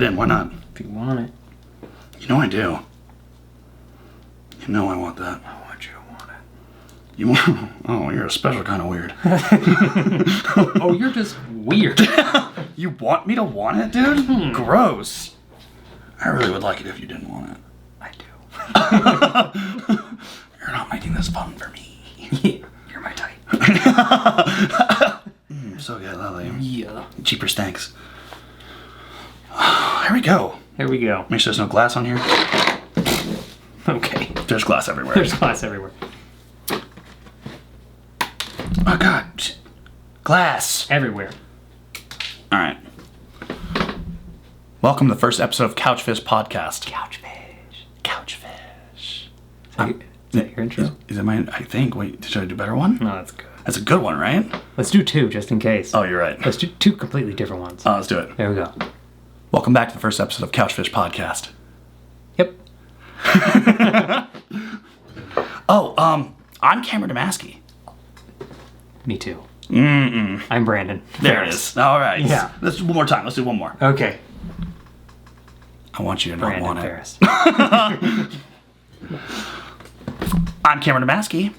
Then why not? If you want it. You know I do. You know I want that. I want you to want it. You want? Oh, you're a special kind of weird. Oh, you're just weird. You want me to want it, dude? Gross. I really would like it if you didn't want it. I do. You're not making this fun for me. You're my type. So good, lovely. Yeah. Cheapers, thanks. Here we go. Here we go. Make sure there's no glass on here. Okay. There's glass everywhere. There's glass everywhere. Oh, God. Glass. Everywhere. All right. Welcome to the first episode of Couchfish Podcast. Couchfish. Couchfish. Is that your intro? Is that mine? I think. Wait, should I do a better one? No, that's good. That's a good one, right? Let's do two, just in case. Oh, you're right. Let's do two completely different ones. Let's do it. There we go. Welcome back to the first episode of Couchfish Podcast. Yep. I'm Cameron Domasky. Me too. Mm-mm. I'm Brandon. There it is. All right. Yeah. Let's do one more time. Let's do one more. Okay. I want you to not Brandon want it. Farris. I'm Cameron Domasky.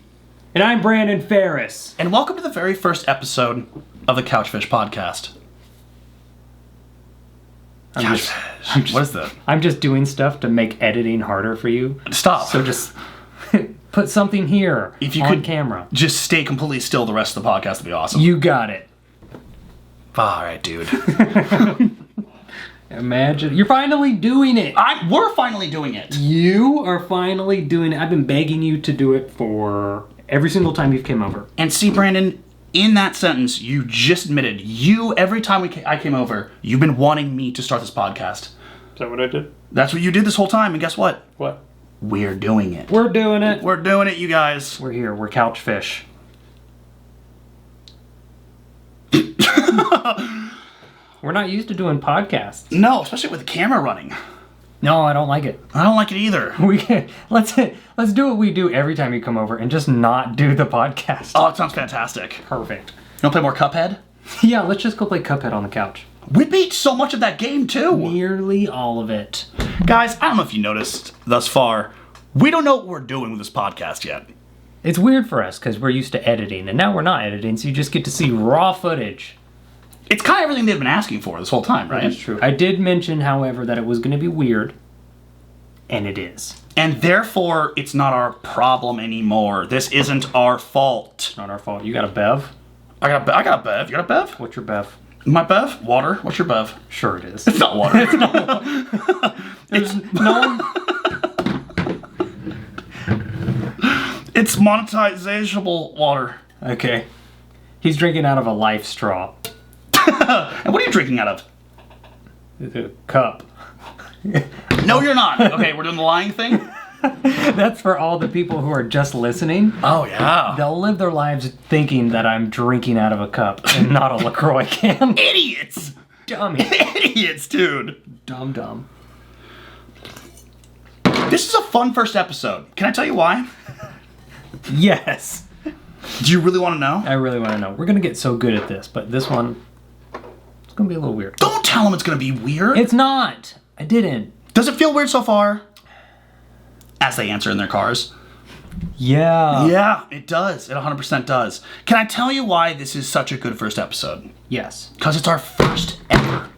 And I'm Brandon Farris. And welcome to the very first episode of the Couchfish Podcast. What is that? I'm just doing stuff to make editing harder for you. Stop. So just put something here If you on could camera. Just stay completely still the rest of the podcast would be awesome. You got it. All right, dude. Imagine. You're finally doing it. We're finally doing it. You are finally doing it. I've been begging you to do it for every single time you've came over. And see, Brandon, in that sentence, you just admitted, every time I came over, you've been wanting me to start this podcast. Is that what I did? That's what you did this whole time, and guess what? What? We're doing it. We're doing it. We're doing it, you guys. We're here. We're couchfish. We're not used to doing podcasts. No, especially with the camera running. No, I don't like it. I don't like it either. Let's do what we do every time you come over and just not do the podcast. Oh, it sounds fantastic. Perfect. You want to play more Cuphead? Yeah, let's just go play Cuphead on the couch. We beat so much of that game, too. Nearly all of it. Guys, I don't know if you noticed thus far, we don't know what we're doing with this podcast yet. It's weird for us because we're used to editing, and now we're not editing, so you just get to see raw footage. It's kind of everything they've been asking for this whole time, right? That's true. I did mention, however, that it was going to be weird, and it is. And therefore, it's not our problem anymore. This isn't our fault. It's not our fault. You got a bev? I got a bev. You got a bev? What's your bev? My bev? Water. What's your bev? Sure it is. It's not water. It's not. It's monetizable water. Okay. He's drinking out of a life straw. And what are you drinking out of? A cup. No, you're not. Okay, we're doing the lying thing? That's for all the people who are just listening. Oh, yeah. They'll live their lives thinking that I'm drinking out of a cup and not a LaCroix can. Idiots! Dummy. Idiots, dude. Dumb. This is a fun first episode. Can I tell you why? Yes. Do you really want to know? I really want to know. We're going to get so good at this, but this one, it's going to be a little weird. Don't tell them it's going to be weird. It's not. I didn't. Does it feel weird so far? As they answer in their cars. Yeah. Yeah, it does. It 100% does. Can I tell you why this is such a good first episode? Yes. Because it's our first ever.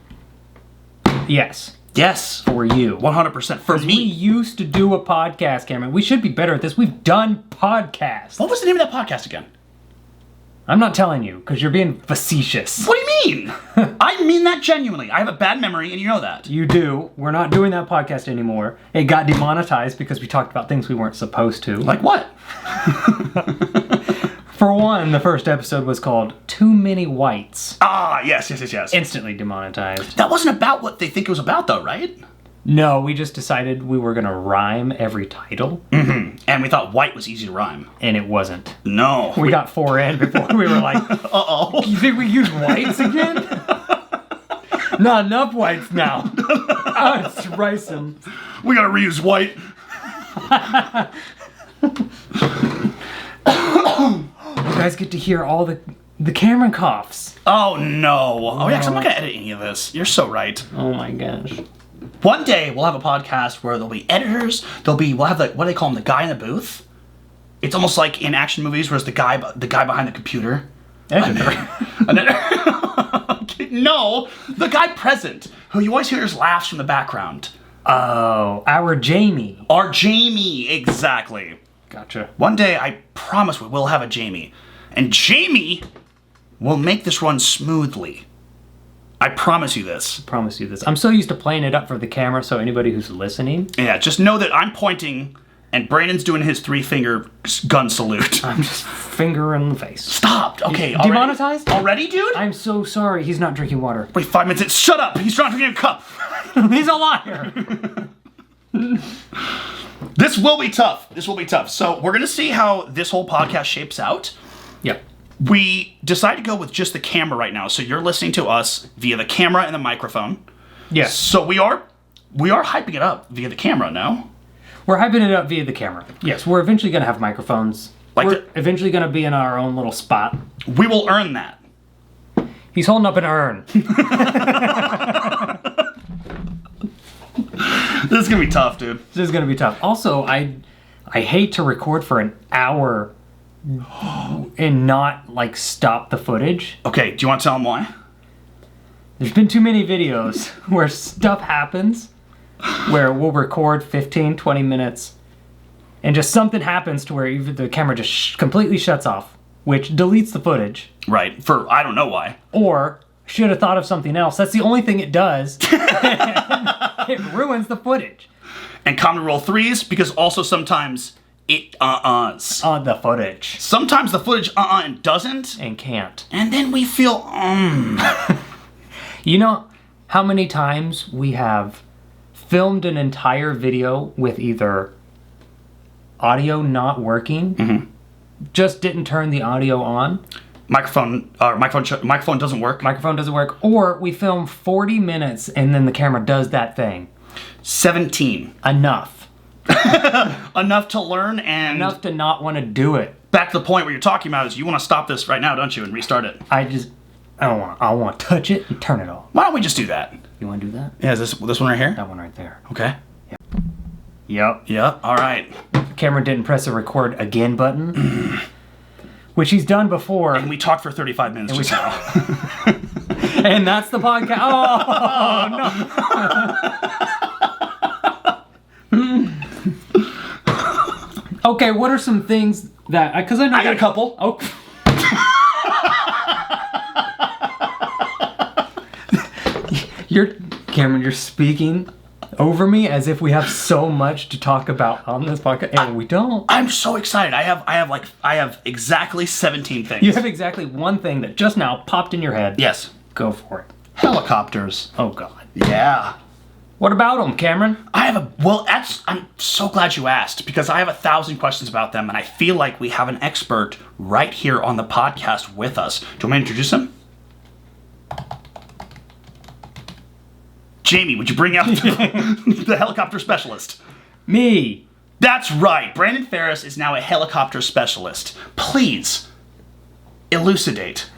Yes. Yes. For you. 100% for We me. used to do a podcast, Cameron. We should be better at this. We've done podcasts. What was the name of that podcast again? I'm not telling you, because you're being facetious. What do you mean? I mean that genuinely. I have a bad memory, and you know that. You do. We're not doing that podcast anymore. It got demonetized because we talked about things we weren't supposed to. Like what? For one, the first episode was called Too Many Whites. Ah, yes. Instantly demonetized. That wasn't about what they think it was about, though, right? No, we just decided we were going to rhyme every title. Mm-hmm. And we thought white was easy to rhyme. And it wasn't. No. We got 4 in before we were like, uh-oh. You think we use whites again? Not enough whites now. Let's rice them. We gotta reuse white. You guys get to hear all the The Cameron coughs. Oh, no. Oh, yeah, because I'm not going to edit any of this. You're so right. Oh, my gosh. One day, we'll have a podcast where there'll be editors. We'll have, what do they call him, the guy in the booth? It's almost like in action movies where it's the guy behind the computer. Editor. No, the guy present, who you always hear his laughs from the background. Oh, our Jamie. Our Jamie, exactly. Gotcha. One day, I promise we will have a Jamie. And Jamie will make this run smoothly. I promise you this. Promise you this. I'm so used to playing it up for the camera, so anybody who's listening. Yeah, just know that I'm pointing and Brandon's doing his 3-finger gun salute. I'm just finger in the face. Stop. Okay, already? Demonetized? Already, dude? I'm so sorry. He's not drinking water. Wait 5 minutes. Shut up. He's not drinking a cup. He's a liar. This will be tough. This will be tough. So we're going to see how this whole podcast shapes out. Yep. We decided to go with just the camera right now. So you're listening to us via the camera and the microphone. Yes. So we are hyping it up via the camera, no? We're hyping it up via the camera. Yes, we're eventually going to have microphones. We're eventually going to be in our own little spot. We will earn that. He's holding up an urn. This is going to be tough, dude. This is going to be tough. Also, I hate to record for an hour and not, like, stop the footage. Okay, do you want to tell them why? There's been too many videos where stuff happens where we'll record 15, 20 minutes and just something happens to where even the camera just completely shuts off, which deletes the footage. Right, for I don't know why. Or should have thought of something else. That's the only thing it does. It ruins the footage. And common rule 3 is because also sometimes it uh-uhs. The footage. Sometimes the footage and doesn't. And can't. And then we feel You know how many times we have filmed an entire video with either audio not working, just didn't turn the audio on. Microphone doesn't work. Microphone doesn't work. Or we film 40 minutes and then the camera does that thing. 17. Enough. Enough to learn and... Enough to not want to do it. Back to the point where you're talking about is you want to stop this right now, don't you, and restart it. I want to touch it and turn it off. Why don't we just do that? You want to do that? Yeah, is this one right here? That one right there. Okay. Yep. Yeah, all right. Cameron didn't press the record again button, which he's done before. And we talked for 35 minutes just now. And that's the podcast. Oh, no. Okay, what are some things that... Because I know... I got a couple. Oh. Cameron, you're speaking over me as if we have so much to talk about on this podcast, and we don't. I'm so excited. I have exactly 17 things. You have exactly one thing that just now popped in your head. Yes. Go for it. Helicopters. Oh, God. Yeah. What about them, Cameron? I'm so glad you asked because I have 1,000 questions about them, and I feel like we have an expert right here on the podcast with us. Do you want me to introduce him? Jamie, would you bring out the helicopter specialist? Me. That's right. Brandon Farris is now a helicopter specialist. Please, elucidate.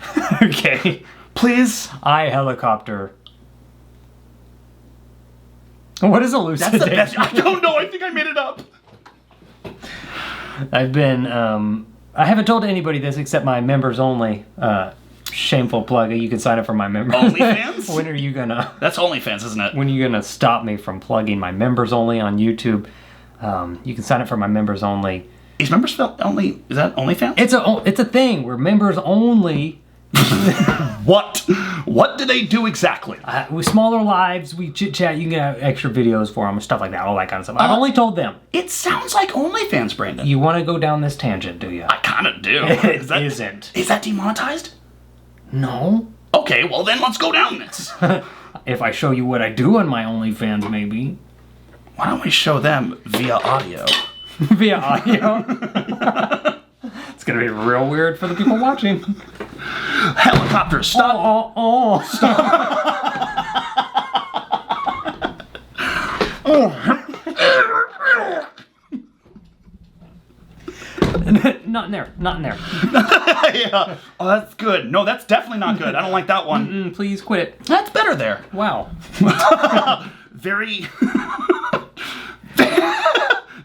Okay. Please. I helicopter. What is elucidate? That's the best. I don't know. I think I made it up. I've been, I haven't told anybody this except my members only, shameful plug. You can sign up for my members. OnlyFans? When are you gonna... That's OnlyFans, isn't it? When are you gonna stop me from plugging my members only on YouTube? You can sign up for my members only. Is members only... Is that OnlyFans? It's a thing. We're members only. What? What do they do exactly? With smaller lives, we chit chat. You can get extra videos for them and stuff like that. All that kind of stuff. I've only told them. It sounds like OnlyFans, Brandon. You want to go down this tangent, do you? I kind of do. It isn't. Is that demonetized? No. Okay, well then let's go down this. If I show you what I do on my OnlyFans, maybe. Why don't we show them via audio? Via audio? It's going to be real weird for the people watching. Helicopter, stop. Stop. not in there. Not in there. Yeah. Oh, that's good. No, that's definitely not good. I don't like that one. Please quit it. That's better there. Wow. Very,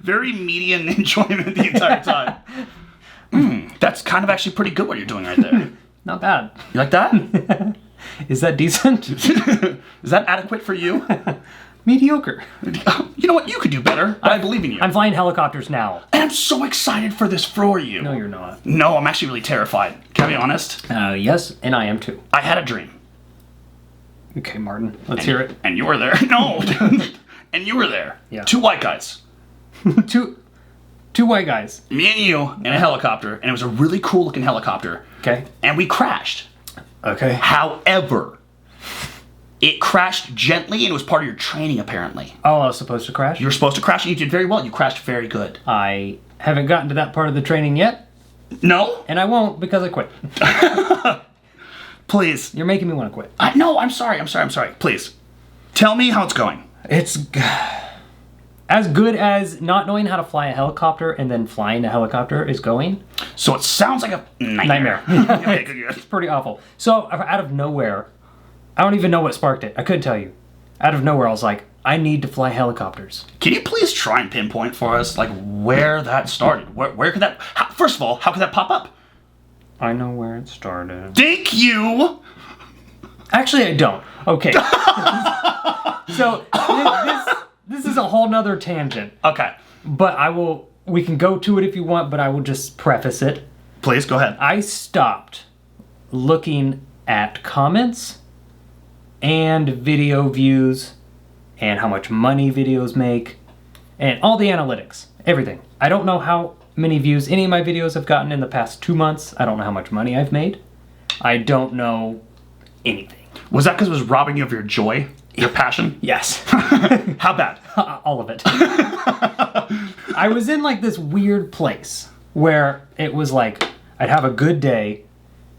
very median enjoyment the entire time. That's kind of actually pretty good what you're doing right there. Not bad. You like that? Is that decent? Is that adequate for you? Mediocre. You know what? You could do better, but I believe in you. I'm flying helicopters now. And I'm so excited for this for you. No, you're not. No, I'm actually really terrified. Can I be honest? Yes, and I am too. I had a dream. Okay, Martin, let's hear it. And you were there. No. And you were there. Yeah. 2 white guys. Two white guys. Me and you in a helicopter, and it was a really cool looking helicopter. Okay. And we crashed. Okay. However, it crashed gently, and it was part of your training, apparently. Oh, I was supposed to crash? You were supposed to crash, and you did very well. You crashed very good. I haven't gotten to that part of the training yet, No? and I won't because I quit. Please. You're making me want to quit. No, I'm sorry. Please. Tell me how it's going. It's as good as not knowing how to fly a helicopter and then flying a helicopter is going. So it sounds like a nightmare. Okay, good. It's pretty awful. So out of nowhere, I don't even know what sparked it. I couldn't tell you. Out of nowhere, I was like, I need to fly helicopters. Can you please try and pinpoint for us, like, where that started? Where could that... First of all, how could that pop up? I know where it started. Thank you! Actually, I don't. Okay. So, this is a whole nother tangent. Okay. But we can go to it if you want, but I will just preface it. Please, go ahead. I stopped looking at comments and video views and how much money videos make and all the analytics, everything. I don't know how many views any of my videos have gotten in the past 2 months. I don't know how much money I've made. I don't know anything. Was that because it was robbing you of your joy? Your passion? Yes. How bad? All of it. I was in like this weird place where it was like I'd have a good day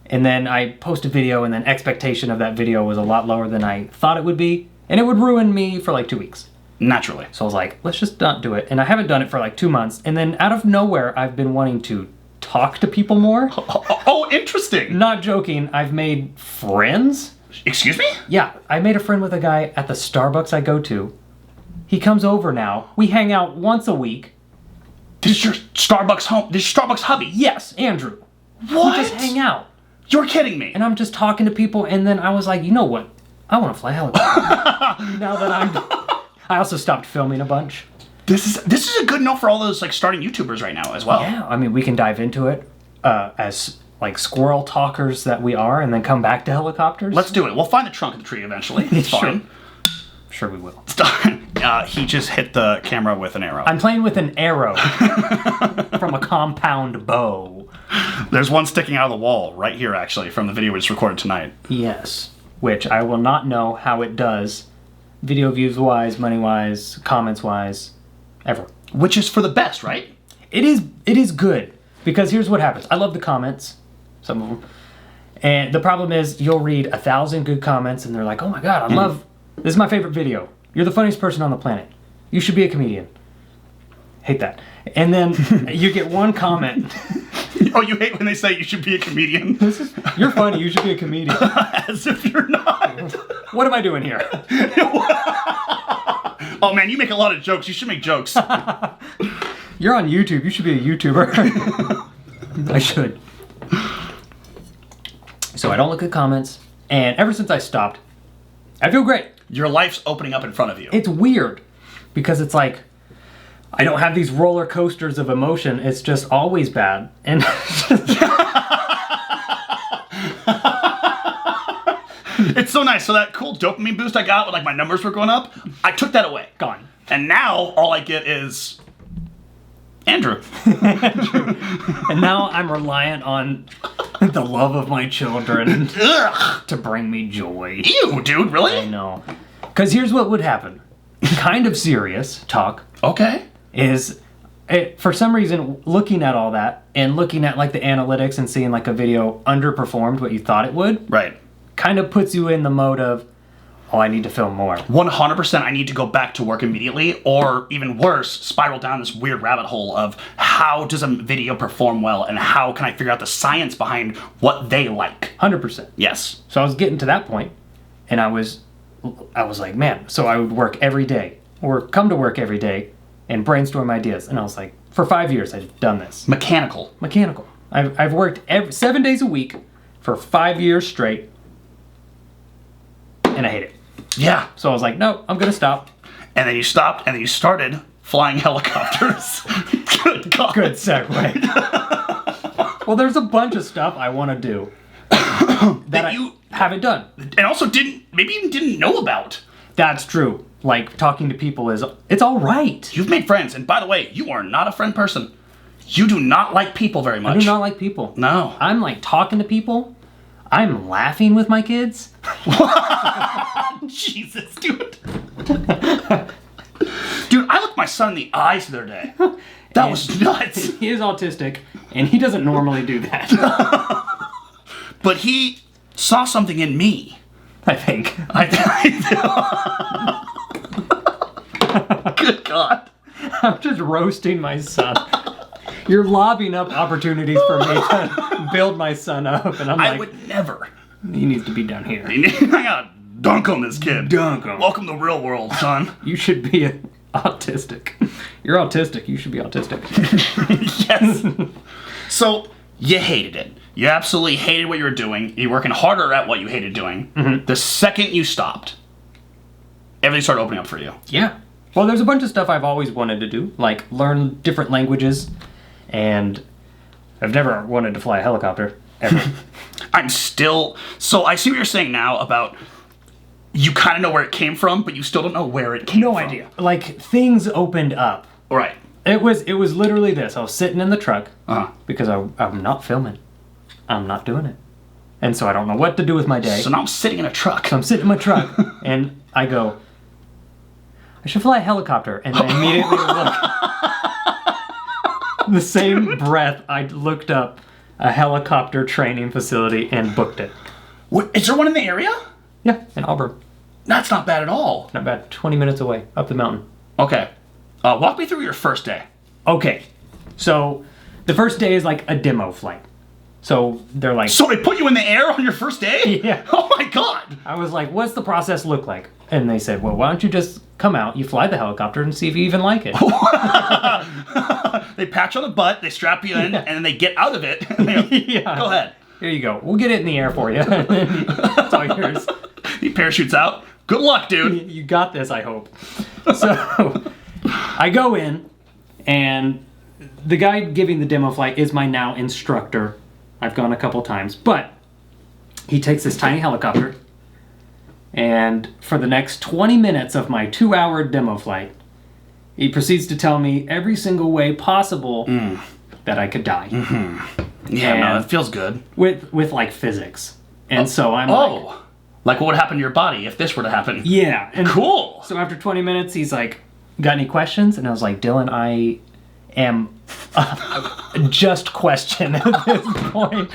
and then I post a video and then expectation of that video was a lot lower than I thought it would be and it would ruin me for like 2 weeks. Naturally. So I was like, let's just not do it. And I haven't done it for like 2 months. And then out of nowhere, I've been wanting to talk to people more. Oh, interesting. Not joking. I've made friends. Excuse me? Yeah, I made a friend with a guy at the Starbucks I go to. He comes over now. We hang out once a week. This is your Starbucks home. This is your Starbucks hubby. Yes, Andrew. What? We just hang out. You're kidding me. And I'm just talking to people, and then I was like, you know what? I want to fly helicopter. Now that I also stopped filming a bunch. This is a good note for all those like starting YouTubers right now as well. Yeah, I mean, we can dive into it as like squirrel talkers that we are, and then come back to helicopters. Let's do it. We'll find the trunk of the tree eventually. It's fine. Sure we will. It's done. He just hit the camera with an arrow. I'm playing with an arrow from a compound bow. There's one sticking out of the wall right here, actually, from the video we just recorded tonight. Yes, which I will not know how it does, video views-wise, money-wise, comments-wise, ever. Which is for the best, right? It is good, because here's what happens. I love the comments, some of them, and the problem is you'll read 1,000 good comments, and they're like, oh my god, I love, this is my favorite video. You're the funniest person on the planet. You should be a comedian. Hate that. And then you get one comment. Oh, you hate when they say you should be a comedian? You're funny, you should be a comedian. As if you're not. What am I doing here? Oh man, you make a lot of jokes. You should make jokes. You're on YouTube. You should be a YouTuber. I should. So I don't look at comments. And ever since I stopped, I feel great. Your life's opening up in front of you. It's weird because it's like I don't have these roller coasters of emotion. It's just always bad. And it's so nice. So that cool dopamine boost I got when like my numbers were going up, I took that away. Gone. And now all I get is Andrew. And now I'm reliant on the love of my children to bring me joy. Ew, dude, really? I know. Because here's what would happen. Kind of serious talk. Okay. Is for some reason looking at all that and looking at like the analytics and seeing like a video underperformed what you thought it would. Right. Kind of puts you in the mode of, oh, I need to film more. 100% I need to go back to work immediately, or even worse, spiral down this weird rabbit hole of how does a video perform well and how can I figure out the science behind what they like. 100%. Yes. So I was getting to that point, and I was like, man, so I would work every day, or come to work every day, and brainstorm ideas. And I was like, for 5 years I've done this. Mechanical. I've worked 7 days a week for 5 years straight, and I hate it. Yeah. So I was like, no, I'm gonna stop. And then you stopped, and then you started flying helicopters. Good God. Good segue. Well, there's a bunch of stuff I want to do that you haven't done, and also maybe even didn't know about. That's true. Like, talking to people it's all right. You've made friends, and by the way, you are not a friend person. You do not like people very much. I do not like people. No. I'm like talking to people. I'm laughing with my kids. Jesus, dude. Dude, I looked my son in the eyes the other day. That was nuts. He is autistic, and he doesn't normally do that. But he saw something in me. I think. Good God. I'm just roasting my son. You're lobbing up opportunities for me to build my son up, and I would never. He needs to be down here. I gotta dunk on this kid. Dunk him. Welcome to the real world, son. You should be autistic. You're autistic. You should be autistic. Yes. So, you hated it. You absolutely hated what you were doing. You're working harder at what you hated doing. Mm-hmm. The second you stopped, everything started opening up for you. Yeah. Well, there's a bunch of stuff I've always wanted to do, like learn different languages, and I've never wanted to fly a helicopter, ever. So I see what you're saying now about you kind of know where it came from, but you still don't know where it came from. No idea. Like, things opened up. Right. It was literally this. I was sitting in the truck because I'm not filming. I'm not doing it. And so I don't know what to do with my day. So now I'm sitting in a truck. So I'm sitting in my truck, and I go, I should fly a helicopter. And I immediately look. In the same breath, I looked up a helicopter training facility and booked it. Is there one in the area? Yeah, in Auburn. That's not bad at all. Not bad. 20 minutes away, up the mountain. Okay. Walk me through your first day. Okay. So the first day is like a demo flight. So they're like... So they put you in the air on your first day? Yeah. Oh my God. I was like, what's the process look like? And they said, well, why don't you just come out, you fly the helicopter, and see if you even like it. They pat you on the butt, they strap you in, and then they get out of it. Yeah. Go ahead. Here you go. We'll get it in the air for you. It's all yours. He parachutes out. Good luck, dude. You got this, I hope. So I go in, and the guy giving the demo flight is my now instructor. I've gone a couple times, but he takes this tiny helicopter, and for the next 20 minutes of my 2-hour demo flight, he proceeds to tell me every single way possible that I could die. Mm-hmm. Yeah, no, that feels good. With like physics. And so I'm like what would happen to your body if this were to happen? Yeah. And cool. So after 20 minutes, he's like, got any questions? And I was like, Dylan, I am just question at this point.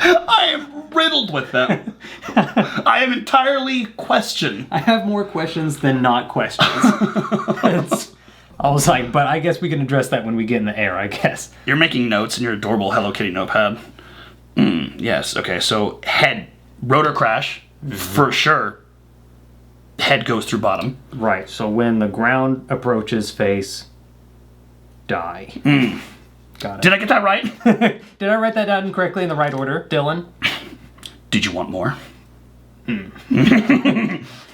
I am riddled with them. I am entirely question. I have more questions than not questions. I was like, but I guess we can address that when we get in the air, I guess. You're making notes in your adorable Hello Kitty notepad. Yes, okay, so head, rotor crash, for sure. Head goes through bottom. Right, so when the ground approaches face, die. Got it. Did I get that right? Did I write that down correctly in the right order, Dylan? Did you want more?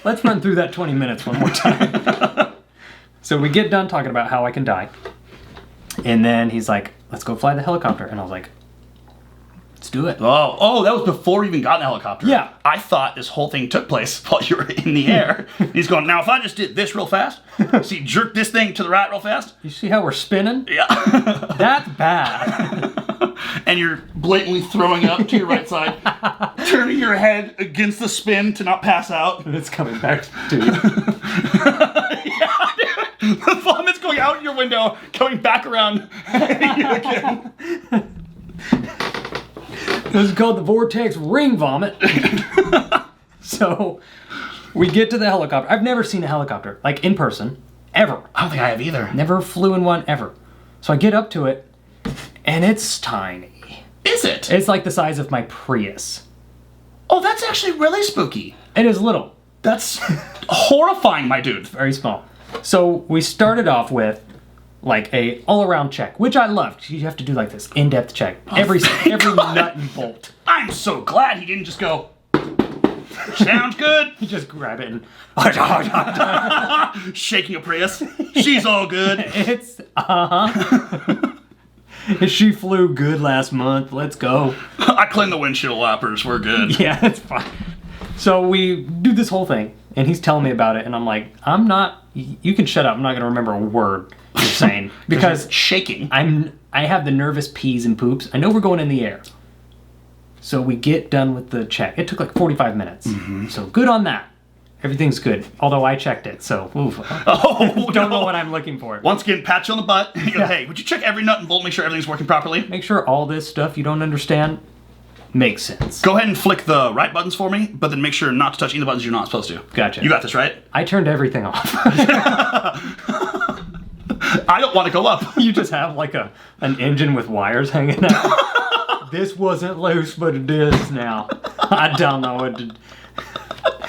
Let's run through that 20 minutes one more time. So we get done talking about how I can die. And then he's like, let's go fly the helicopter. And I was like, let's do it. Oh, that was before we even got in the helicopter. Yeah. I thought this whole thing took place while you were in the air. He's going, now if I just did this real fast, see, jerk this thing to the right real fast. You see how we're spinning? Yeah. That's bad. And you're blatantly throwing up to your right side, turning your head against the spin to not pass out. And it's coming back to you. Yeah, dude. The vomit's going out your window, going back around at you again. This is called the vortex ring vomit. So We get to the helicopter. I've never seen a helicopter, like in person, ever. I don't think I have either. Never flew in one ever. So I get up to it, and it's tiny. Is it? It's like the size of my Prius. Oh, that's actually really spooky. It is little. That's horrifying, my dude. Very small. So we started off with like a all-around check, which I loved. You have to do like this in-depth check. Every nut and bolt. I'm so glad he didn't just go, sounds good. You just grab it and Shaking a Prius. She's all good. it's She flew good last month. Let's go. I cleaned the windshield wipers. We're good. Yeah, it's fine. So we do this whole thing, and he's telling me about it, and I'm like, you can shut up. I'm not going to remember a word you're saying. Because shaking. I have the nervous peas and poops. I know we're going in the air. So we get done with the check. It took like 45 minutes. Mm-hmm. So good on that. Everything's good. Although I checked it, so oof. Don't know what I'm looking for. Once again, pat you on the butt. You go, hey, would you check every nut and bolt, make sure everything's working properly? Make sure all this stuff you don't understand makes sense. Go ahead and flick the right buttons for me, but then make sure not to touch any of the buttons you're not supposed to. Gotcha. You got this, right? I turned everything off. I don't want to go up. You just have like an engine with wires hanging out. This wasn't loose, but it is now. I don't know what to...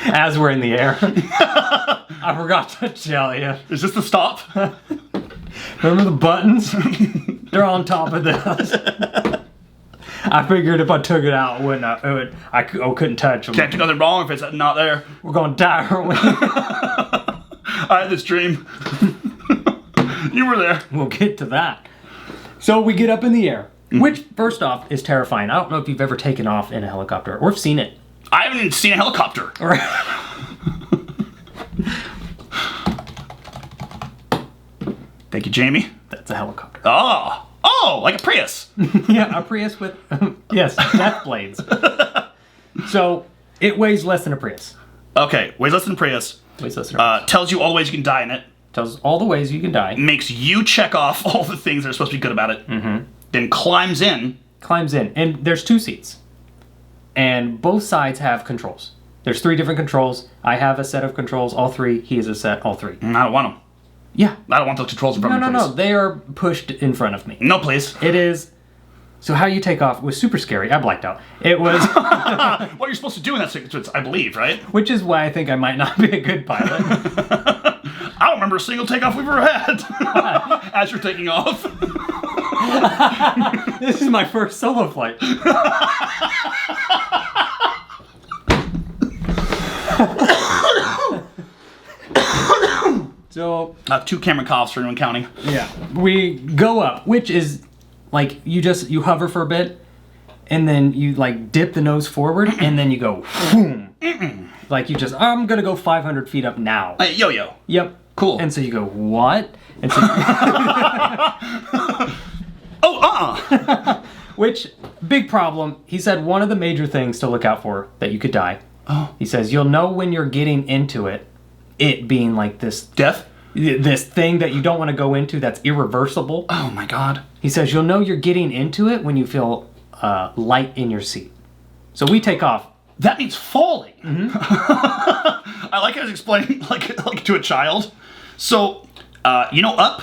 As we're in the air. I forgot to tell you. Is this the stop? Remember the buttons? They're on top of this. I figured if I took it out, I couldn't touch them. Can't do nothing wrong if it's not there. We're going to die, aren't we? I had this dream. You were there. We'll get to that. So we get up in the air, which, first off, is terrifying. I don't know if you've ever taken off in a helicopter or have seen it. I haven't even seen a helicopter. Thank you, Jamie. That's a helicopter. Oh, like a Prius. Yeah, a Prius with, yes, death blades. So, it weighs less than a Prius. Okay, weighs less than a Prius. Weighs less than a Prius. Tells you all the ways you can die in it. Tells all the ways you can die. Makes you check off all the things that are supposed to be good about it. Mm-hmm. Then climbs in. And there's 2 seats. And both sides have controls. There's 3 different controls. I have a set of controls, all 3. He has a set, all 3. I don't want them. Yeah. I don't want those controls in front of me, please. No. They are pushed in front of me. No, please. It is... So how you take off was super scary. I blacked out. It was... What you're supposed to do in that sequence, I believe, right? Which is why I think I might not be a good pilot. I don't remember a single takeoff we've ever had. As you're taking off. This is my first solo flight. So I have 2 camera coughs for anyone counting. Yeah. We go up, which is like you hover for a bit and then you like dip the nose forward and then you go boom. Like I'm gonna go 500 feet up now. Yo-yo. Yep. Cool. And so you go, what? And so Which, big problem. He said one of the major things to look out for that you could die. Oh. He says you'll know when you're getting into it being like this... Death? This thing that you don't want to go into that's irreversible. Oh my god. He says you'll know you're getting into it when you feel light in your seat. So we take off. That means falling. Mm-hmm. I like how it's explained like to a child. So, up,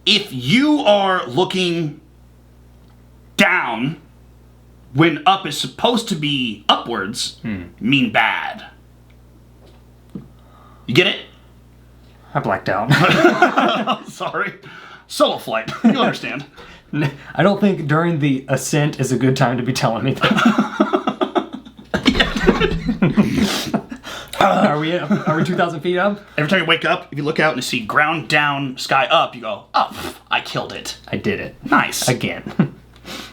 if you are looking down when up is supposed to be upwards, mean bad. You get it? I blacked out. Sorry. Solo flight. You'll understand. I don't think during the ascent is a good time to be telling me that. Are we 2,000 feet up? Every time you wake up, if you look out and you see ground down, sky up, you go, oh, I killed it. I did it. Nice. Again.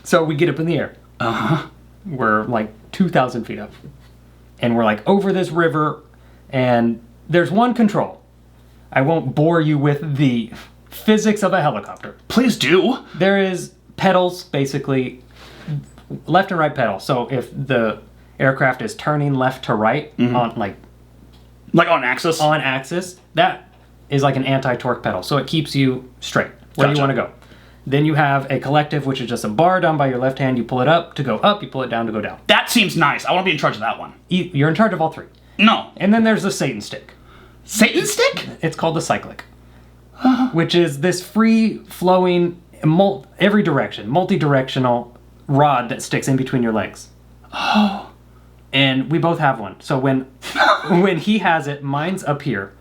So we get up in the air. Uh-huh. We're like 2,000 feet up. And we're like over this river, and there's one control. I won't bore you with the physics of a helicopter. Please do. There is pedals, basically, left and right pedal. So if the aircraft is turning left to right on like on axis? On axis, that is like an anti-torque pedal. So it keeps you straight where you want to go. Then you have a collective, which is just a bar down by your left hand. You pull it up to go up, you pull it down to go down. That seems nice. I want to be in charge of that one. You're in charge of all 3. No. And then there's the Satan stick. Satan stick? It's called the cyclic, which is this free-flowing, every direction, multi-directional rod that sticks in between your legs. Oh. And we both have one. So when he has it, mine's up here.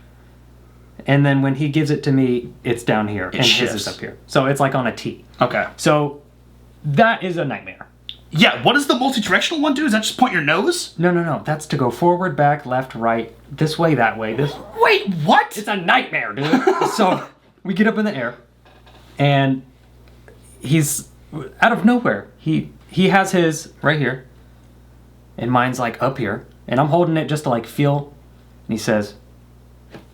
And then when he gives it to me, it's down here. And shifts. his is up here. So it's like on a T. Okay. So that is a nightmare. Yeah, what does the multi-directional one do? Does that just point your nose? No. That's to go forward, back, left, right, this way, that way. Wait, what? It's a nightmare, dude. So we get up in the air, and he's out of nowhere. He has his right here, and mine's like up here, and I'm holding it just to like feel. And he says,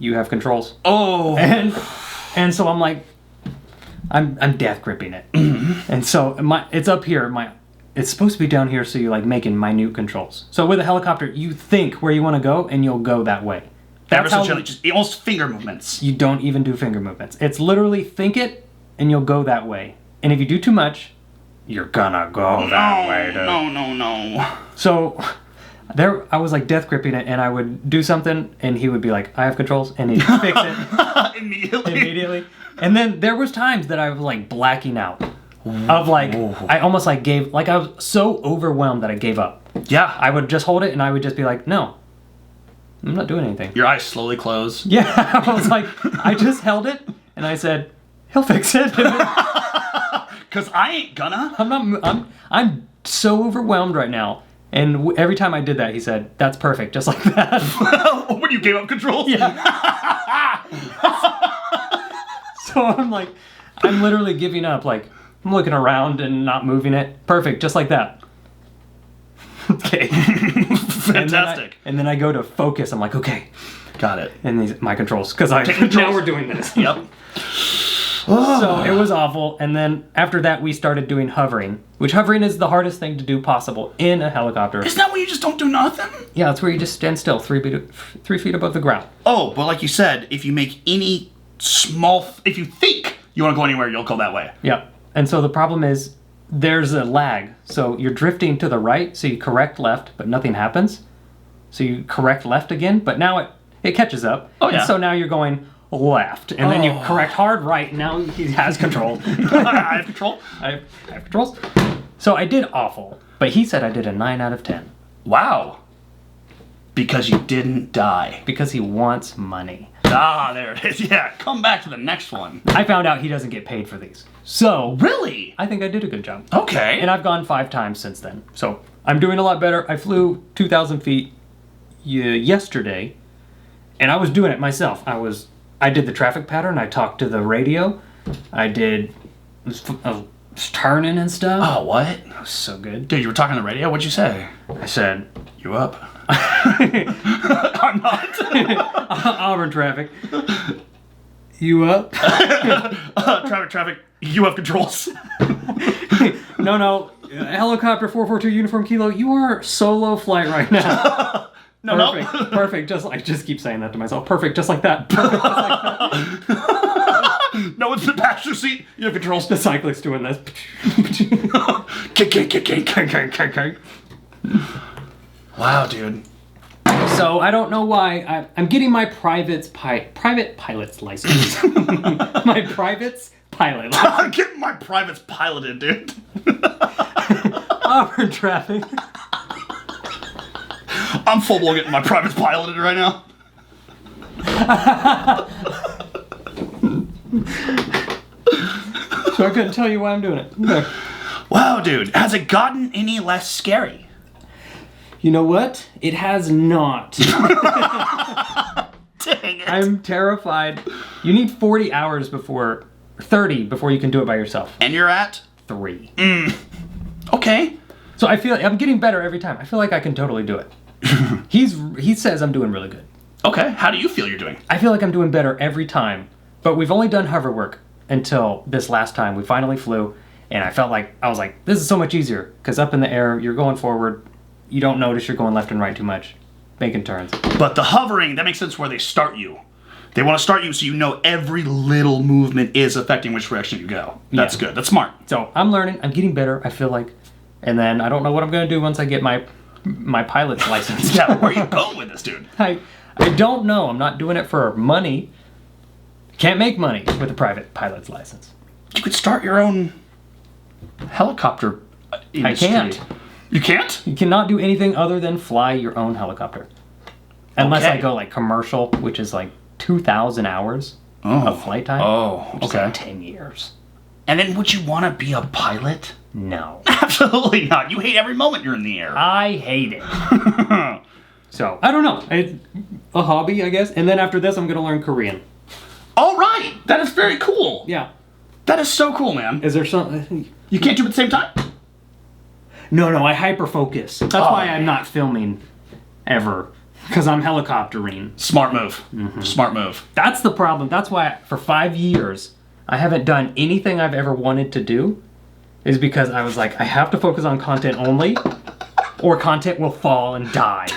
"You have controls." Oh. And so I'm like, I'm death gripping it, and so it's up here. It's supposed to be down here, so you're like making minute controls. So with a helicopter, you think where you want to go, and you'll go that way. That's how just almost finger movements. You don't even do finger movements. It's literally think it, and you'll go that way. And if you do too much, you're gonna go that way, dude. No. So I was like death gripping it, and I would do something, and he would be like, "I have controls," and he'd fix it immediately. And then there was times that I was like blacking out. Of like, I almost like I was so overwhelmed that I gave up. Yeah. I would just hold it and I would just be like, no, I'm not doing anything. Your eyes slowly close. Yeah, I was like, I just held it and I said, he'll fix it. Cause I ain't gonna. I'm so overwhelmed right now. And every time I did that, he said, that's perfect, just like that. When you gave up control? Yeah. So I'm like, I'm literally giving up, like, I'm looking around and not moving it. Perfect, just like that. Okay. Fantastic. And then I go to focus. I'm like, okay. Got it. And my controls. Because now we're doing this. Yep. So it was awful. And then after that, we started doing hovering. Which hovering is the hardest thing to do possible in a helicopter. Isn't that where you just don't do nothing? Yeah, that's where you just stand still 3 feet above the ground. Oh, but like you said, if you make any if you think you want to go anywhere, you'll go that way. Yeah. And so the problem is there's a lag. So you're drifting to the right, so you correct left, but nothing happens. So you correct left again, but now it catches up. Oh, yeah. And so now you're going left, and then you correct hard right, and now he has control. I have control? I have controls. So I did awful, but he said I did a 9 out of 10. Wow. Because you didn't die. Because he wants money. Ah, there it is. Yeah, come back to the next one. I found out he doesn't get paid for these. So really? I think I did a good job. Okay. And I've gone 5 times since then. So I'm doing a lot better. I flew 2,000 feet yesterday, and I was doing it myself. I did the traffic pattern. I talked to the radio. I was turning and stuff. Oh, what? That was so good. Dude, you were talking on the radio? What'd you say? I said, "You up?" I'm not. Auburn traffic. You up? Traffic. You have controls. No. Helicopter 442 Uniform Kilo, you are solo flight right now. Perfect. Just keep saying that to myself. Perfect, just like that. Perfect, just like that. No one's in the passenger seat. You have controls. The cyclist doing this. Kick. Wow, dude. So I don't know why I'm getting my private pilot's license. My private's pilot license. I'm getting my privates piloted, dude. Auburn traffic. I'm full blown getting my privates piloted right now. So I couldn't tell you why I'm doing it. No. Wow, dude. Has it gotten any less scary? You know what? It has not. Dang it. I'm terrified. You need 30 before you can do it by yourself. And you're at? 3. Okay. So I feel I'm getting better every time. I feel like I can totally do it. He says I'm doing really good. Okay. How do you feel you're doing? I feel like I'm doing better every time. But we've only done hover work until this last time. We finally flew, and I was like, this is so much easier. Because up in the air, you're going forward. You don't notice you're going left and right too much. Making turns. But the hovering, that makes sense where they start you. They want to start you so you know every little movement is affecting which direction you go. That's good. That's smart. So I'm learning. I'm getting better, I feel like. And then I don't know what I'm going to do once I get my my pilot's license. Yeah, where are you going with this, dude? I don't know. I'm not doing it for money. Can't make money with a private pilot's license. You could start your own helicopter industry. I can't. You can't? You cannot do anything other than fly your own helicopter. Unless Okay. I go like commercial, which is like 2,000 hours of flight time. Oh, which is okay. like 10 years. And then would you want to be a pilot? No. Absolutely not. You hate every moment you're in the air. I hate it. So, I don't know. It's a hobby, I guess. And then after this, I'm going to learn Korean. All right. That is very cool. Yeah. That is so cool, man. Is there something... You can't do it at the same time? No, I hyper-focus. That's why I'm not filming ever. Because I'm helicoptering. Smart move. Smart move. That's the problem. That's why for 5 years, I haven't done anything I've ever wanted to do. Is because I was like, I have to focus on content only, or content will fall and die.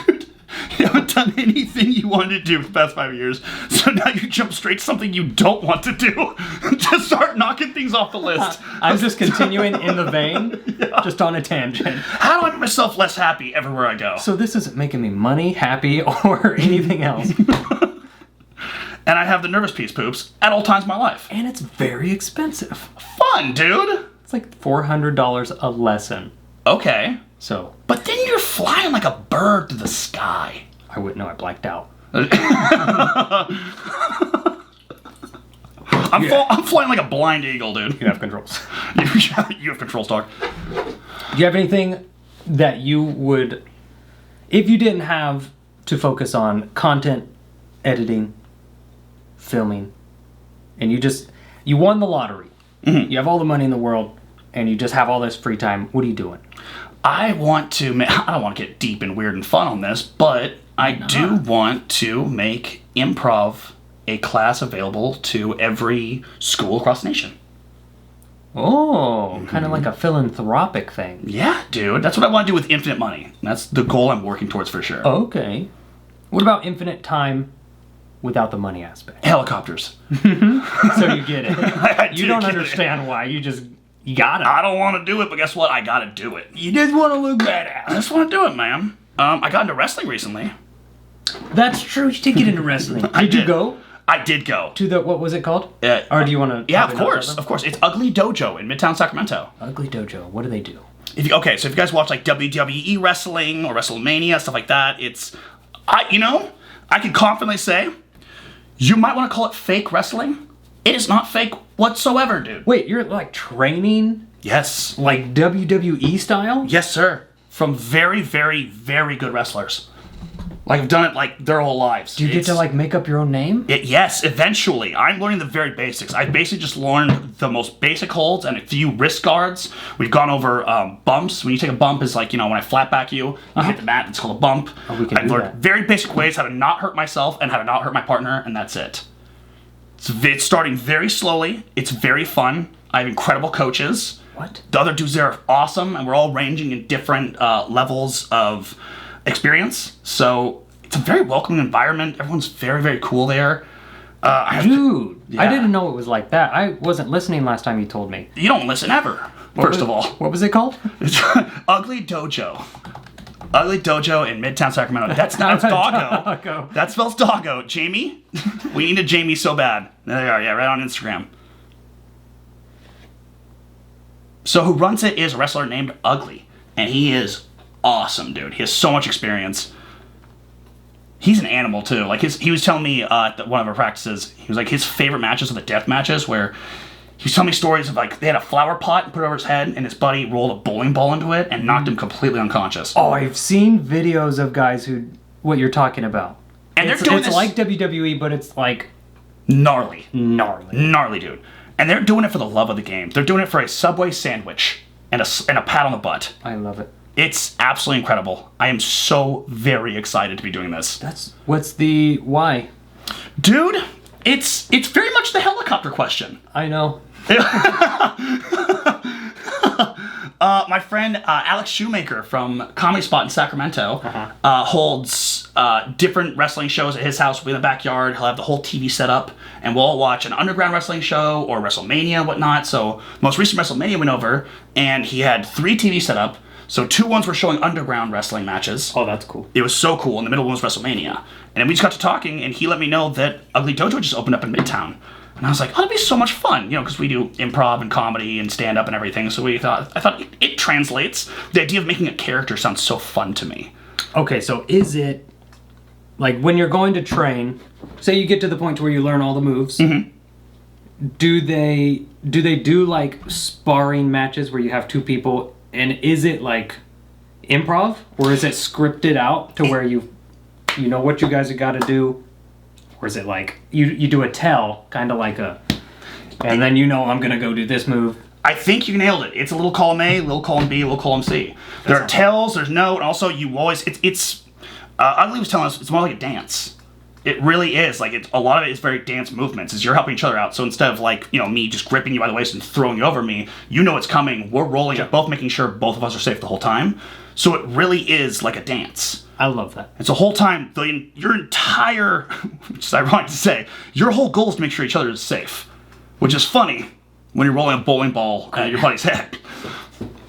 You haven't done anything you wanted to do for the past 5 years, so now you jump straight to something you don't want to do. Just start knocking things off the list. I'm just continuing in the vein, just on a tangent. How do I make myself less happy everywhere I go? So this isn't making me money, happy, or anything else. And I have the nervous piece poops at all times of my life. And it's very expensive. Fun, dude. It's like $400 a lesson. Okay. So But then you're flying like a bird to the sky. I wouldn't know. I blacked out. I'm flying like a blind eagle, dude. You have controls. You have controls, dog. Do you have anything that you would, if you didn't have to focus on content editing, filming, and you won the lottery, you have all the money in the world, and you just have all this free time, what are you doing? I don't want to get deep and weird and fun on this, but I do want to make improv a class available to every school across the nation. Oh, kind of like a philanthropic thing. Yeah, dude. That's what I want to do with infinite money. That's the goal I'm working towards for sure. Okay. What about infinite time without the money aspect? Helicopters. So you get it. I You do don't get understand why. You got it. I don't want to do it, but guess what? I got to do it. You just want to look I badass. just want to do it, man. I got into wrestling recently. That's true. You did get into wrestling. Did you go I did go. to the, what was it called? Or do you want to? Yeah, of course. It's Ugly Dojo in Midtown Sacramento. Ugly Dojo. What do they do? So if you guys watch like WWE wrestling or WrestleMania, stuff like that, I can confidently say, you might want to call it fake wrestling. It is not fake whatsoever, dude. Wait, you're like training Yes. like WWE style? Yes, sir. From very, very, very good wrestlers. Like, I've done it like their whole lives. Do you get to like make up your own name? Yes, eventually. I'm learning the very basics. I basically just learned the most basic holds and a few wrist guards. We've gone over bumps. When you take a bump, is like, when I flat back you hit the mat, it's called a bump. We can I've do learned that. very basic ways how to not hurt myself and how to not hurt my partner, and that's it. It's starting very slowly. It's very fun. I have incredible coaches. What? The other dudes there are awesome, and we're all ranging in different levels of experience. So it's a very welcoming environment. Everyone's very, very cool there. Dude, Yeah. I didn't know it was like that. I wasn't listening last time you told me. You don't listen ever, first of all. What was it called? It's Ugly Dojo. Ugly Dojo in Midtown Sacramento. That's not doggo. Doggo. That spells doggo. Jamie? We need a Jamie so bad. There they are, yeah, right on Instagram. So who runs it is a wrestler named Ugly. And he is awesome, dude. He has so much experience. He's an animal, too. Like, he was telling me at one of our practices, he was like, his favorite matches are the death matches where he was telling me stories of, like, they had a flower pot and put it over his head, and his buddy rolled a bowling ball into it and knocked him completely unconscious. Oh, I've seen videos of guys what you're talking about. And they're doing it's this like WWE, but it's like gnarly. gnarly. Dude. And they're doing it for the love of the game. They're doing it for a Subway sandwich and a pat on the butt. I love it. It's absolutely incredible. I am so very excited to be doing this. What's the why? Dude, it's very much the helicopter question. I know. My friend Alex Shoemaker from Comedy Spot in Sacramento holds different wrestling shows at his house in the backyard. He'll have the whole TV set up, and we'll all watch an underground wrestling show or WrestleMania and whatnot. So most recent WrestleMania went over, and he had 3 TVs set up. So 2 ones were showing underground wrestling matches. Oh, that's cool. It was so cool. And the middle one was WrestleMania. And then we just got to talking, and he let me know that Ugly Dojo just opened up in Midtown. And I was like, oh, that'd be so much fun, because we do improv and comedy and stand-up and everything. So I thought it translates. The idea of making a character sounds so fun to me. Okay, so is it, like, when you're going to train, say you get to the point where you learn all the moves, do they do, like, sparring matches where you have 2 people, and is it, like, improv? Or is it scripted out to where you know what you guys have got to do? Or is it like you do a tell, kind of like and then I'm going to go do this move? I think you nailed it. It's a little column A, a little column B, a little column C. There are tells, there's no, and also you always, Ugly was telling us it's more like a dance. It really is. Like, a lot of it is very dance movements, is you're helping each other out. So instead of, like, me just gripping you by the waist and throwing you over me, it's coming, we're rolling it, both making sure both of us are safe the whole time. So it really is like a dance. I love that. And so the whole time, your entire, which is ironic to say, your whole goal is to make sure each other is safe. Which is funny when you're rolling a bowling ball at your buddy's head.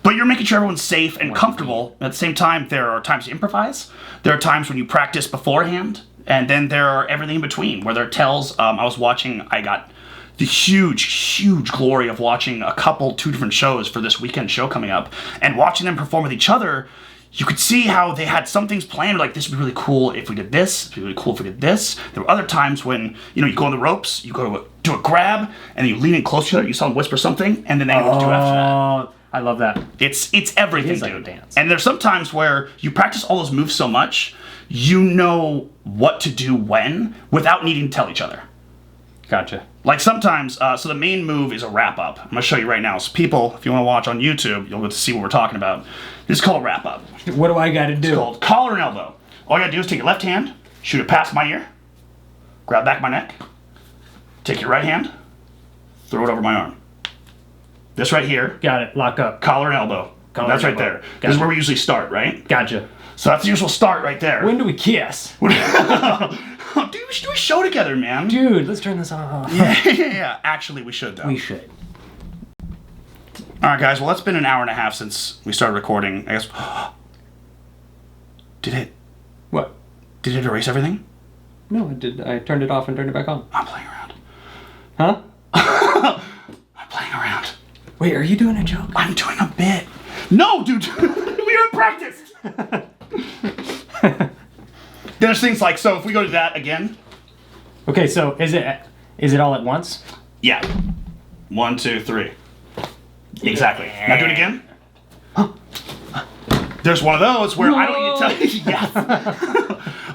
But you're making sure everyone's safe and comfortable. At the same time, there are times to improvise. There are times when you practice beforehand. And then there are everything in between, where there are tells. I got the huge glory of watching 2 different shows for this weekend show coming up. And watching them perform with each other, you could see how they had some things planned, like, this would be really cool if we did this, it'd be really cool if we did this. There were other times when, you go on the ropes, you go to do a grab, and then you lean in close to each other, you saw them whisper something, and then they do after that. I love that. It's everything, it is dude. like a dance. And there's some times where you practice all those moves so much, you know what to do when, without needing to tell each other. Gotcha. Like sometimes, so the main move is a wrap-up. I'm going to show you right now. So people, if you want to watch on YouTube, you'll get to see what we're talking about. This is called a wrap-up. What do I got to do? It's called collar and elbow. All you got to do is take your left hand, shoot it past my ear, grab back my neck, take your right hand, throw it over my arm. This right here. Got it. Lock up. Collar and elbow. That's right there. Gotcha. This is where we usually start, right? Gotcha. So that's the usual start right there. When do we kiss? Dude, we should do a show together, man. Dude, let's turn this off. Yeah. Actually, we should, though. We should. All right, guys. Well, it's been an hour and a half since we started recording. I guess. What? Did it erase everything? No, it did. I turned it off and turned it back on. I'm playing around. Huh? I'm playing around. Wait, are you doing a joke? I'm doing a bit. No, dude. We are in practice. There's things like, so if we go to that again. Okay, so is it all at once? Yeah. 1, 2, 3. Exactly. Now do it again. There's one of those where I don't need to tell you. Yes.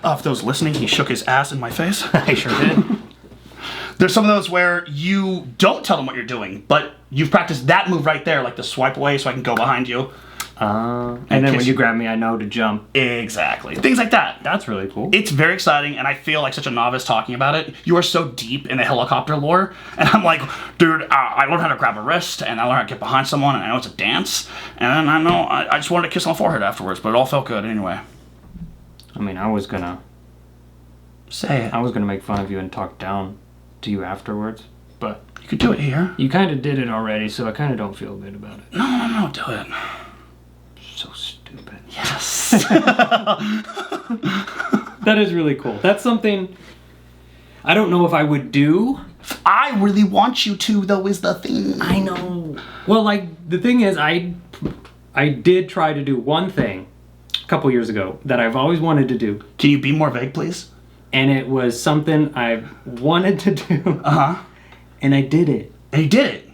For those listening, he shook his ass in my face. I sure did. There's some of those where you don't tell them what you're doing, but you've practiced that move right there, like the swipe away so I can go behind you. And then when you grab me, I know to jump. Exactly. Things like that. That's really cool. It's very exciting, and I feel like such a novice talking about it. You are so deep in the helicopter lore, and I'm like, dude, I learned how to grab a wrist, and I learned how to get behind someone, and I know it's a dance, and then I know I just wanted to kiss on the forehead afterwards, but it all felt good anyway. I mean, I was gonna make fun of you and talk down to you afterwards, but you could do it here. You kind of did it already, so I kind of don't feel good about it. No, do it. So stupid. Yes. That is really cool. That's something I don't know if I would do. I really want you to, though, is the thing. I know. Well, like, the thing is, I did try to do one thing a couple years ago that I've always wanted to do. Can you be more vague, please? And it was something I wanted to do. Uh-huh. And I did it. And you did it?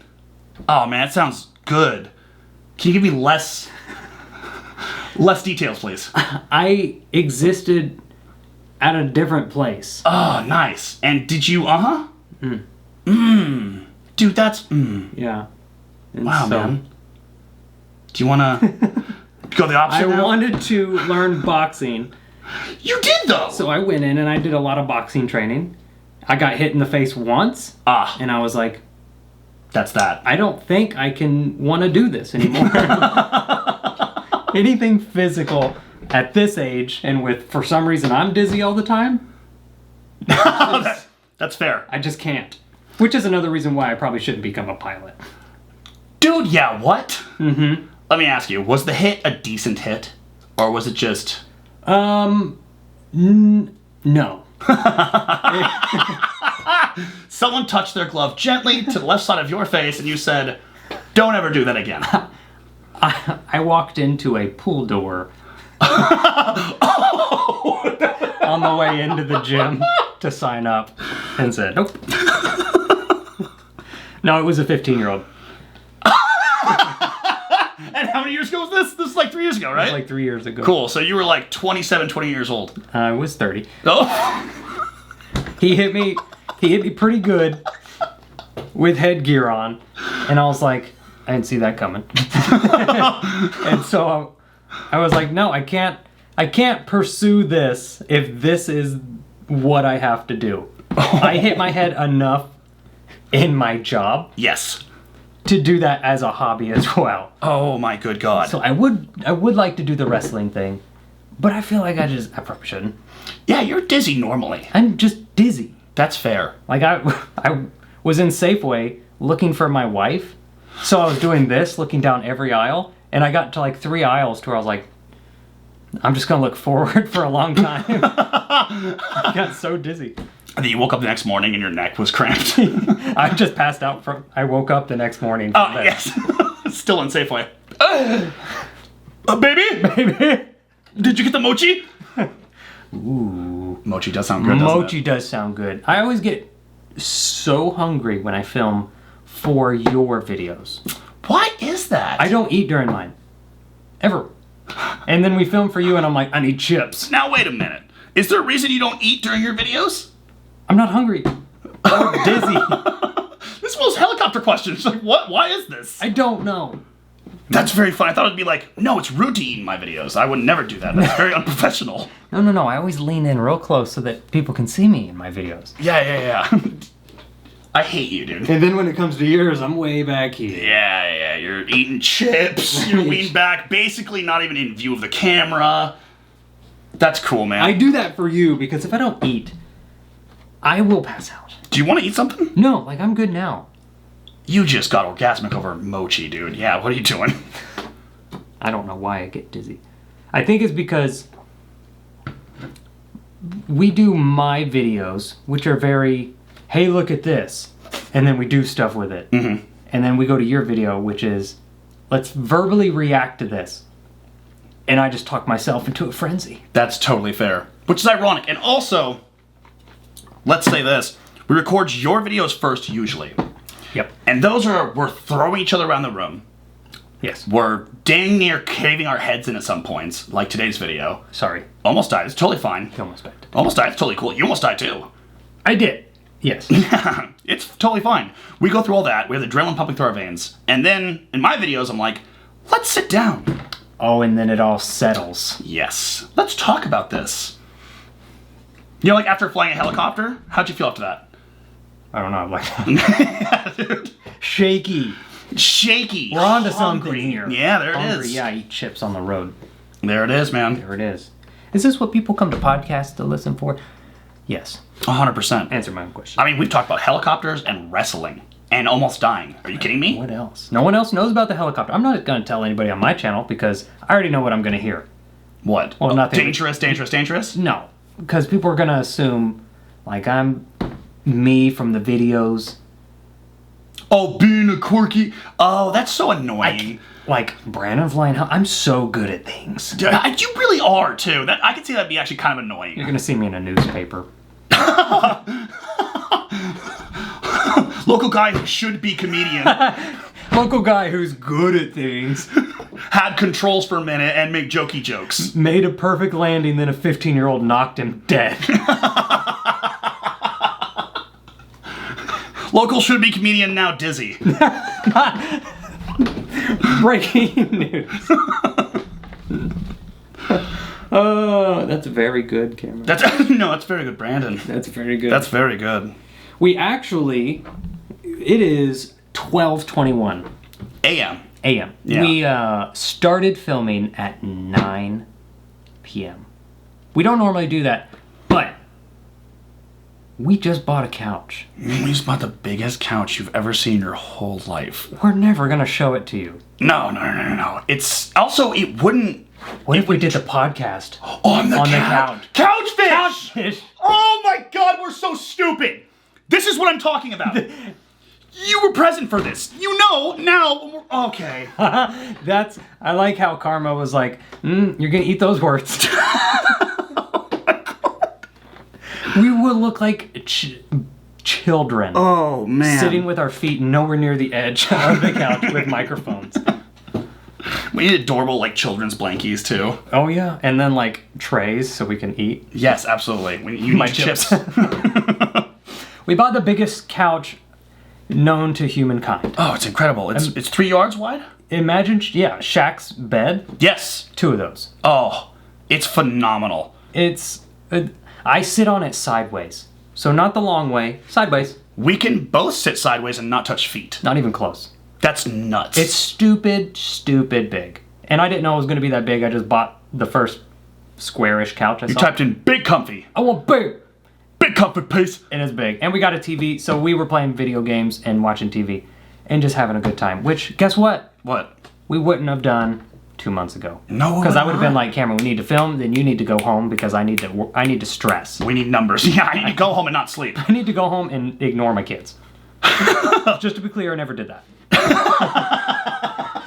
Oh, man, that sounds good. Can you give me less details, please? I existed at a different place. Oh, nice. And did you, Dude, that's, Yeah. And wow, man. Do you want to go the opposite I now? wanted to learn boxing. You did, though! So I went in and I did a lot of boxing training. I got hit in the face once. And I was like, that's that. I don't think I can want to do this anymore. Anything physical at this age, and with, for some reason, I'm dizzy all the time. That's fair. I just can't. Which is another reason why I probably shouldn't become a pilot. Dude, yeah, what? Mm-hmm. Let me ask you, was the hit a decent hit? Or was it just... No. Someone touched their glove gently to the left side of your face, and you said, don't ever do that again. I walked into a pool door on the way into the gym to sign up and said, nope. No, it was a 15-year-old. And how many years ago was this? This is like 3 years ago, right? It was like 3 years ago. Cool, so you were like 27, 20 years old. I was 30. Oh. He hit me pretty good with headgear on, and I was like, I didn't see that coming. And so I was like, no, I can't pursue this if this is what I have to do. I hit my head enough in my job. Yes. To do that as a hobby as well. Oh my good God. So I would like to do the wrestling thing, but I feel like I probably shouldn't. Yeah, you're dizzy normally. I'm just dizzy. That's fair. Like I was in Safeway looking for my wife, so I was doing this, looking down every aisle, and I got to like 3 aisles to where I was like, I'm just gonna look forward for a long time. I got so dizzy. And then you woke up the next morning and your neck was cramped. I just passed out I woke up the next morning. Oh, yes. Still in Safeway. Baby? Baby? Did you get the mochi? Ooh. Mochi does sound good, doesn't Mochi does sound good. I always get so hungry when I film for your videos. Why is that? I don't eat during mine. Ever. And then we film for you and I'm like, I need chips. Now, wait a minute. Is there a reason you don't eat during your videos? I'm not hungry. I'm dizzy. This was helicopter questions. Like, what? Why is this? I don't know. That's very fun. I thought it'd be like, no, it's rude to eat in my videos. I would never do that. That's very unprofessional. No. I always lean in real close so that people can see me in my videos. Yeah. I hate you, dude. And then when it comes to yours, I'm way back here. Yeah. You're eating chips. You're leaning back, basically not even in view of the camera. That's cool, man. I do that for you because if I don't eat, I will pass out. Do you want to eat something? No, like I'm good now. You just got orgasmic over mochi, dude. Yeah, what are you doing? I don't know why I get dizzy. I think it's because we do my videos, which are very, hey, look at this. And then we do stuff with it. Mm-hmm. And then we go to your video, which is, let's verbally react to this. And I just talk myself into a frenzy. That's totally fair. Which is ironic. And also, let's say this. We record your videos first, usually. Yep. And those we're throwing each other around the room. Yes. We're dang near caving our heads in at some points, like today's video. Sorry. Almost died. It's totally fine. You almost died. Almost died. It's totally cool. You almost died, too. I did. Yes. It's totally fine. We go through all that. We have the adrenaline pumping through our veins. And then, in my videos, I'm like, let's sit down. Oh, and then it all settles. Yes. Let's talk about this. You know, like after flying a helicopter, how'd you feel after that? I don't know. Like Yeah, dude. shaky. Shaky. We're on to Hungry. something here. Yeah, there it Hungry. is. Yeah, I eat chips on the road. There it is, man. There it is. Is this what people come to podcasts to listen for? Yes. 100%. Answer my own question. I mean, we've talked about helicopters and wrestling and almost dying. Are you kidding me? What else? No one else knows about the helicopter. I'm not going to tell anybody on my channel because I already know what I'm going to hear. What? Well, nothing. Dangerous? No, because people are going to assume, like, I'm me from the videos. Oh, being a quirky. Oh, that's so annoying. Like, Brandon flying. I'm so good at things. You really are, too. I can see that be actually kind of annoying. You're going to see me in a newspaper. Local guy who should be comedian. Local guy who's good at things. Had controls for a minute and make jokey jokes. Made a perfect landing, then a 15-year-old knocked him dead. Local should be comedian, now dizzy. Breaking news. Oh, that's very good, Cameron. That's very good, Brandon. That's very good. That's very good. We actually, it is 12:21 AM. a.m. Yeah. We started filming at 9 p.m. We don't normally do that, but We just bought a couch. We just bought the biggest couch you've ever seen in your whole life. We're never gonna show it to you. No. It's also, it wouldn't... What if we did the podcast on the couch? Couchfish! Couchfish! Oh my god, we're so stupid! This is what I'm talking about. You were present for this. You know, now... Okay. I like how Karma was like, you're gonna eat those words. We would look like children. Oh, man. Sitting with our feet nowhere near the edge of the couch with microphones. We need adorable, like, children's blankies, too. Oh, yeah. And then, like, trays so we can eat. Yes, absolutely. You My need chips. We bought the biggest couch known to humankind. Oh, it's incredible. It's 3 yards wide? Imagine, Shaq's bed. Yes. 2 of those. Oh, it's phenomenal. I sit on it sideways. So not the long way, sideways. We can both sit sideways and not touch feet. Not even close. That's nuts. It's stupid big. And I didn't know it was going to be that big. I just bought the first squarish couch I saw. You typed in big comfy. I want big. Big comfort, please. And it's big. And we got a TV, so we were playing video games and watching TV and just having a good time. Which, guess what? What? We wouldn't have done 2 months ago. No. Because I would have been like, Cameron, we need to film, then you need to go home because I need to stress. We need numbers. Yeah, I need to go home and not sleep. I need to go home and ignore my kids. Just to be clear, I never did that.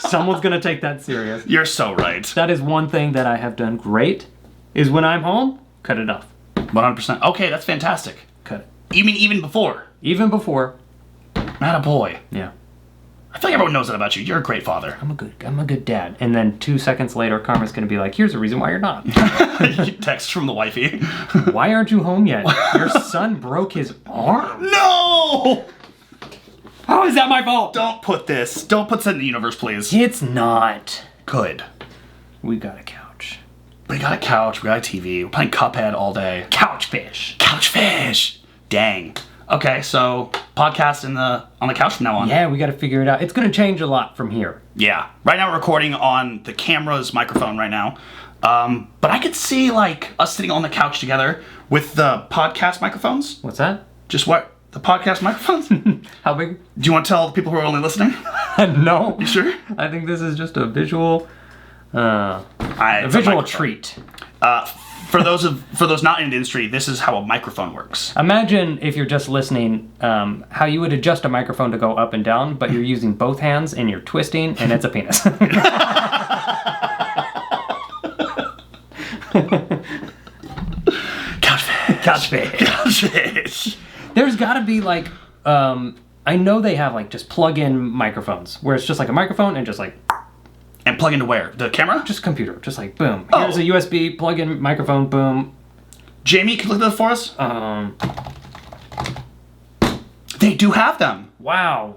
Someone's going to take that serious. You're so right. That is one thing that I have done great, is when I'm home, cut it off. 100%. Okay, that's fantastic. Cut it. You mean even before? Even before. Not a boy. Yeah. I feel like everyone knows that about you. You're a great father. I'm a good dad. And then 2 seconds later, Karma's going to be like, here's a reason why you're not. Text from the wifey. Why aren't you home yet? Your son broke his arm. No! How is that my fault? Don't put this in the universe, please. It's not. Good. We got a couch. We got a couch, we got a TV, we're playing Cuphead all day. Couchfish. Couchfish! Dang. Okay, so podcast on the couch from now on. Yeah, we got to figure it out. It's going to change a lot from here. Yeah. Right now we're recording on the camera's microphone right now. But I could see, like, us sitting on the couch together with the podcast microphones. What's that? Just what? The podcast microphones? How big? Do you want to tell the people who are only listening? No. You sure? I think this is just a visual... a It's visual microphone. treat. For those not in the industry, this is how a microphone works. Imagine if you're just listening, how you would adjust a microphone to go up and down, but you're using both hands and you're twisting, and it's a penis. Couchfish. There's got to be like, I know they have like just plug-in microphones where it's just like a microphone and just like. And plug into where? The camera? Just computer. Just like, boom. Oh. Here's a USB plug-in microphone, boom. Jamie, can you look at that for us? They do have them. Wow.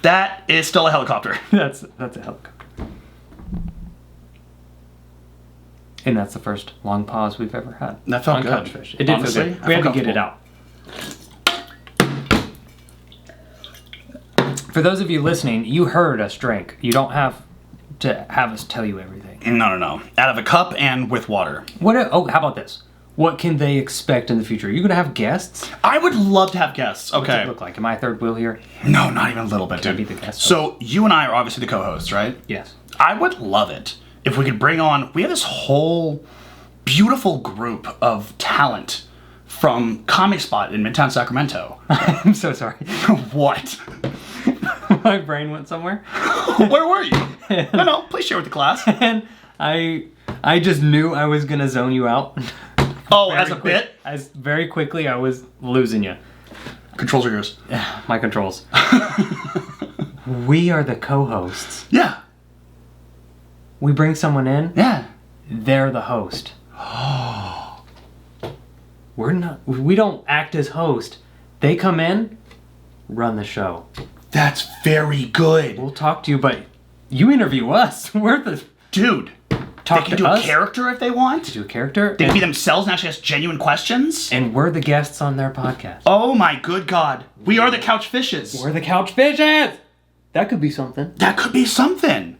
That is still a helicopter. That's a helicopter. And that's the first long pause we've ever had. That felt on good. Couchfish. It did Honestly, feel good. We had to get it out. For those of you listening, you heard us drink. You don't have to have us tell you everything. No. Out of a cup and with water. How about this? What can they expect in the future? Are you going to have guests? I would love to have guests. Okay. What's it look like? Am I a third wheel here? No, not even a little bit, Can I dude. be the guest So you and I are obviously the co-hosts, right? Yes. I would love it if we could bring on... We have this whole beautiful group of talent from Comic Spot in Midtown Sacramento. I'm so sorry. What? My brain went somewhere. Where were you? No, please share with the class. And I just knew I was going to zone you out. Oh, as a bit? As very quickly, I was losing you. Controls are yours. My controls. We are the co-hosts. Yeah. We bring someone in. Yeah. They're the host. We don't act as host. They come in, run the show. That's very good. We'll talk to you, but you interview us. We're the... Dude. Talk they can to do us. a character if they want. Do a character. They can be themselves and actually ask genuine questions. And we're the guests on their podcast. Oh my good God. We are the Couchfishes. We're the Couchfishes! That could be something. That could be something.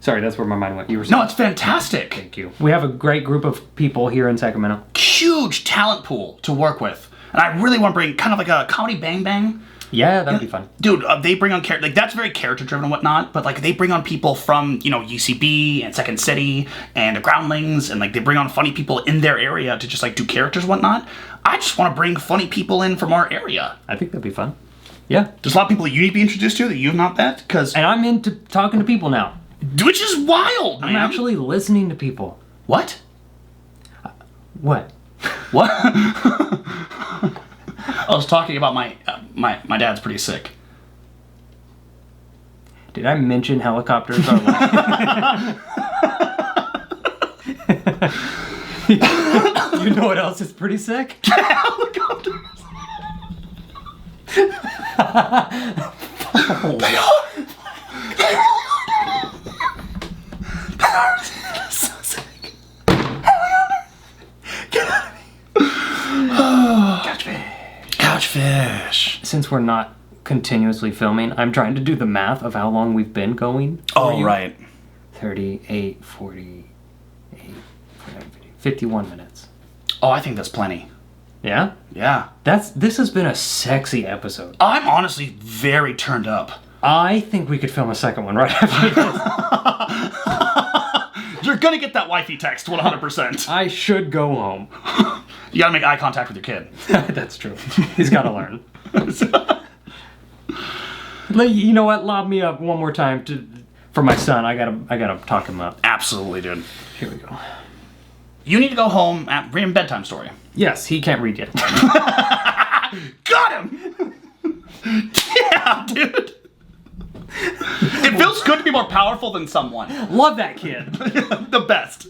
Sorry, that's where my mind went. You were saying. No, it's fantastic. Thank you. We have a great group of people here in Sacramento. Huge talent pool to work with. And I really want to bring kind of like a comedy Bang Bang. Yeah, that'd be fun. Dude, they bring on like that's very character driven and whatnot, but like they bring on people from, UCB and Second City and the Groundlings, and like they bring on funny people in their area to just like do characters and whatnot. I just want to bring funny people in from our area. I think that'd be fun. Yeah. There's a lot of people that you need to be introduced to that you've not met, And I'm into talking to people now. which is wild, man. I'm actually listening to people. What? What? What? I was talking about my dad's pretty sick. Did I mention helicopters are like... You know what else is pretty sick? Helicopters. They are so sick. Get out of me. Couch fish. Since we're not continuously filming, I'm trying to do the math of how long we've been going. Oh, right. 38, 48, 51 minutes. Oh, I think that's plenty. Yeah? Yeah. This has been a sexy episode. I'm honestly very turned up. I think we could film a second one right after this. You're gonna get that wifey text 100%. I should go home. You gotta make eye contact with your kid. That's true. He's got to learn. You know what? Lob me up one more time for my son. I gotta talk him up. Absolutely, dude. Here we go. You need to go home and read him a bedtime story. Yes, he can't read yet. Got him! Yeah, dude. It feels good to be more powerful than someone. Love that kid. The best.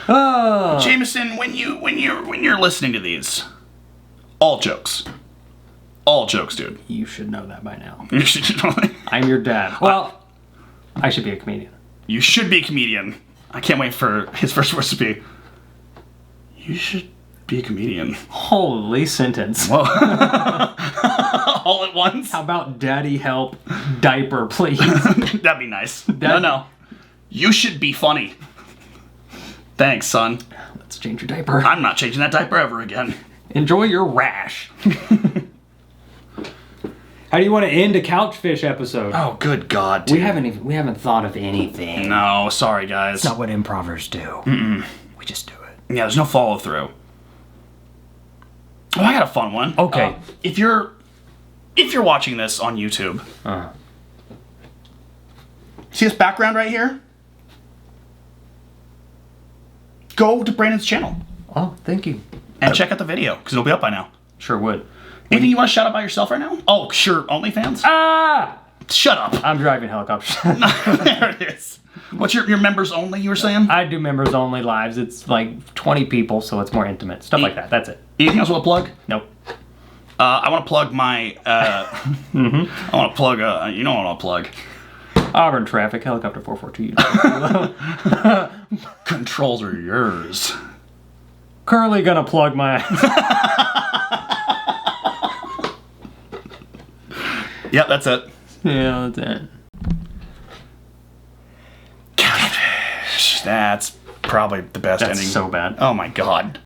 Oh. Jameson, when you're listening to these, all jokes, dude. You should know that by now. You should know that. I'm your dad. Well, I should be a comedian. You should be a comedian. I can't wait for his first words to be, you should be a comedian. Holy sentence. Whoa. All at once? How about daddy help diaper, please? That'd be nice. No. You should be funny. Thanks, son. Let's change your diaper. I'm not changing that diaper ever again. Enjoy your rash. How do you want to end a Couchfish episode? Oh, good God, dude. We haven't thought of anything. No, sorry, guys. It's not what improvers do. Mm-mm. We just do it. Yeah, there's no follow through. Oh, I got a fun one. Okay. If you're watching this on YouTube, see this background right here? Go to Brandon's channel Oh, thank you. and check out the video because it'll be up by now. Sure would. Anything you want to shout out about yourself right now? Oh, sure. OnlyFans? Ah! Shut up. I'm driving helicopters. There it is. What's your members only, you were saying? I do members only lives. It's like 20 people, so it's more intimate. Stuff like that. That's it. Anything else you want to plug? Nope. I want to plug my... I want to plug... you know what I'll plug. Auburn traffic, helicopter 442. Controls are yours. Currently gonna plug my... Yep, that's it. Yeah, that's it. Catfish. That's probably the best ending. That's so bad. Oh my God.